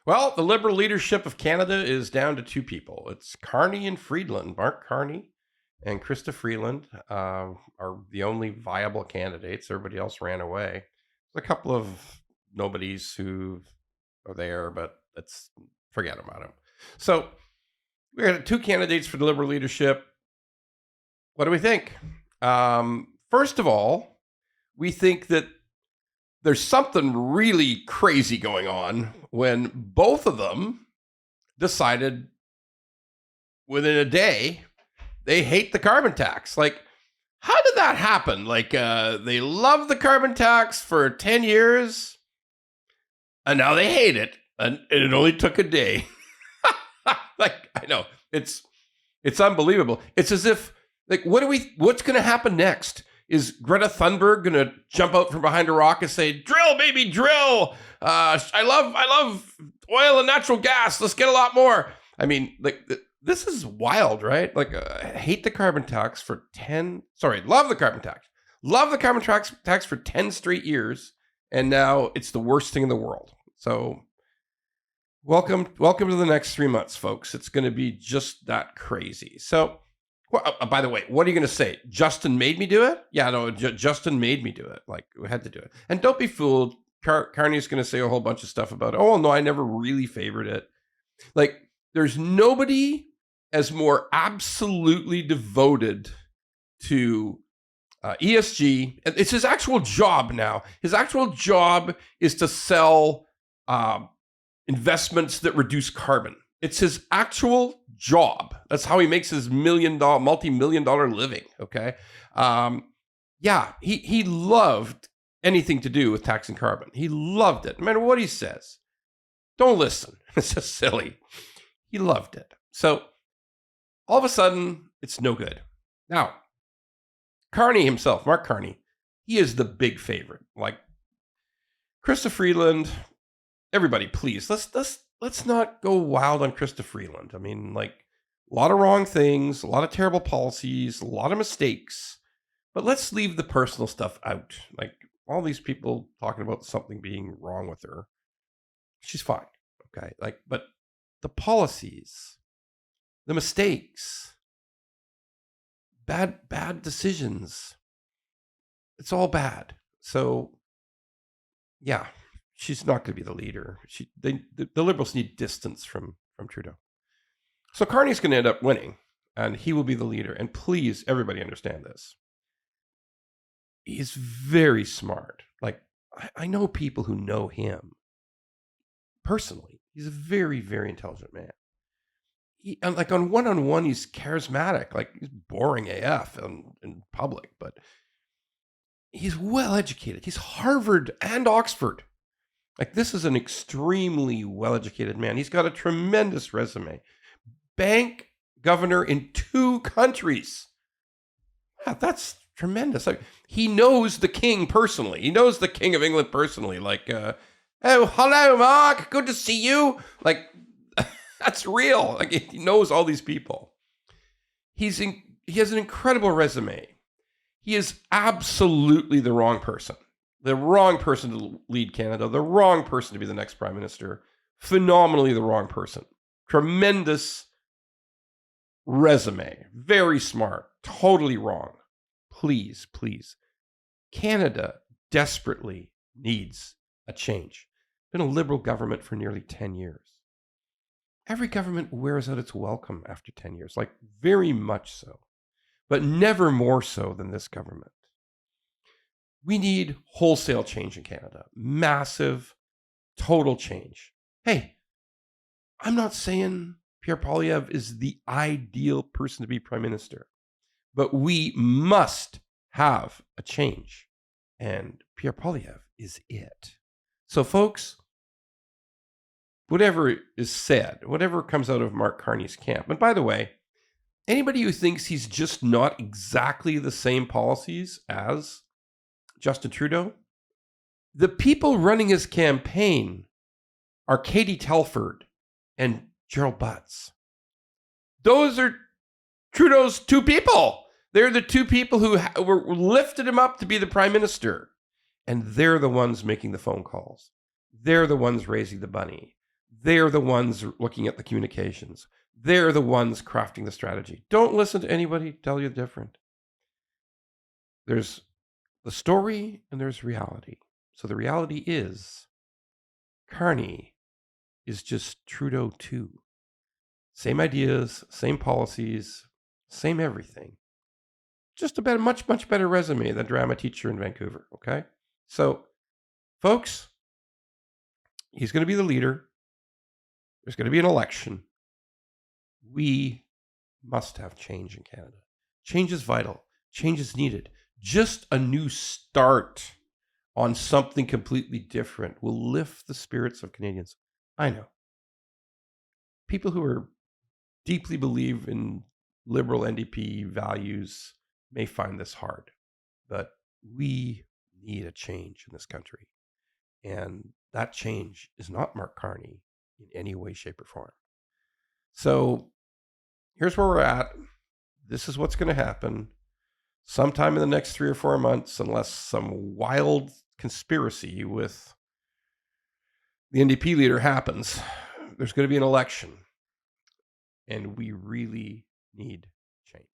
Well, the Liberal leadership of Canada is down to two people. It's Carney and Freeland. Mark Carney and Chrystia Freeland are the only viable candidates. Everybody else ran away. There's a couple of nobodies who are there, but let's forget about them. So we got two candidates for the Liberal leadership. What do we think? First of all, we think that there's something really crazy going on when both of them decided within a day they hate the carbon tax. Like, how did that happen? Like, they loved the carbon tax for 10 years and now they hate it. And it only took a day. Like, I know it's unbelievable. It's as if, like, what's going to happen next? Is Greta Thunberg going to jump out from behind a rock and say, drill, baby, drill. I love oil and natural gas. Let's get a lot more. I mean, like, this is wild, right? Like, hate the carbon tax for love the carbon tax. Love the carbon tax for 10 straight years. And now it's the worst thing in the world. So welcome to the next 3 months, folks. It's going to be just that crazy. So, well, by the way, what are you going to say? Justin made me do it? Yeah, no, Justin made me do it. Like, we had to do it. And don't be fooled. Carney's going to say a whole bunch of stuff about it. Oh, no, I never really favored it. Like, there's nobody as more absolutely devoted to ESG. It's his actual job now. His actual job is to sell investments that reduce carbon. It's his actual job. That's how he makes his multi-million dollar living. Okay. Yeah, he loved anything to do with taxing carbon. He loved it. No matter what he says. Don't listen. It's just silly. He loved it. So all of a sudden, it's no good. Now, Carney himself, Mark Carney, he is the big favorite. Like, Chrystia Freeland, everybody, please, let's not go wild on Chrystia Freeland. I mean, like, a lot of wrong things, a lot of terrible policies, a lot of mistakes, but let's leave the personal stuff out. Like, all these people talking about something being wrong with her. She's fine. Okay. Like, but the policies, the mistakes, bad decisions, it's all bad. So yeah, she's not going to be the leader. The Liberals need distance from Trudeau. So Carney's going to end up winning, and he will be the leader. And please, everybody understand this. He's very smart. Like, I know people who know him personally. He's a very, very intelligent man. And like, on one-on-one, he's charismatic. Like, he's boring AF in public, but he's well educated. He's Harvard and Oxford. Like, this is an extremely well-educated man. He's got a tremendous resume. Bank governor in 2 countries. Yeah, that's tremendous. Like, he knows the king personally. He knows the king of England personally. Like, oh, hello, Mark. Good to see you. Like, that's real. Like, he knows all these people. He has an incredible resume. He is absolutely the wrong person. The wrong person to lead Canada. The wrong person to be the next prime minister. Phenomenally the wrong person. Tremendous resume. Very smart. Totally wrong. Please, please. Canada desperately needs a change. Been a Liberal government for nearly 10 years. Every government wears out its welcome after 10 years, like, very much so, but never more so than this government. We need wholesale change in Canada. Massive, total change. Hey, I'm not saying Pierre Poilievre is the ideal person to be prime minister, but we must have a change, and Pierre Poilievre is it. So, folks, whatever is said, whatever comes out of Mark Carney's camp, and by the way, anybody who thinks he's just not exactly the same policies as Justin Trudeau, the people running his campaign are Katie Telford and Gerald Butts. Those are Trudeau's 2 people. They're the 2 people who lifted him up to be the prime minister. And they're the ones making the phone calls. They're the ones raising the money. They're the ones looking at the communications. They're the ones crafting the strategy. Don't listen to anybody tell you different. There's the story and there's reality. So the reality is Carney is just Trudeau 2. Same ideas, same policies, same everything. Just a much, much better resume than drama teacher in Vancouver, okay? So, folks, he's going to be the leader. There's going to be an election. We must have change in Canada. Change is vital. Change is needed. Just a new start on something completely different will lift the spirits of Canadians. I know. People who are deeply believe in liberal NDP values may find this hard, but we need a change in this country. And that change is not Mark Carney in any way, shape, or form. So here's where we're at. This is what's going to happen sometime in the next 3 or 4 months, unless some wild conspiracy with the NDP leader happens. There's going to be an election. And we really need change.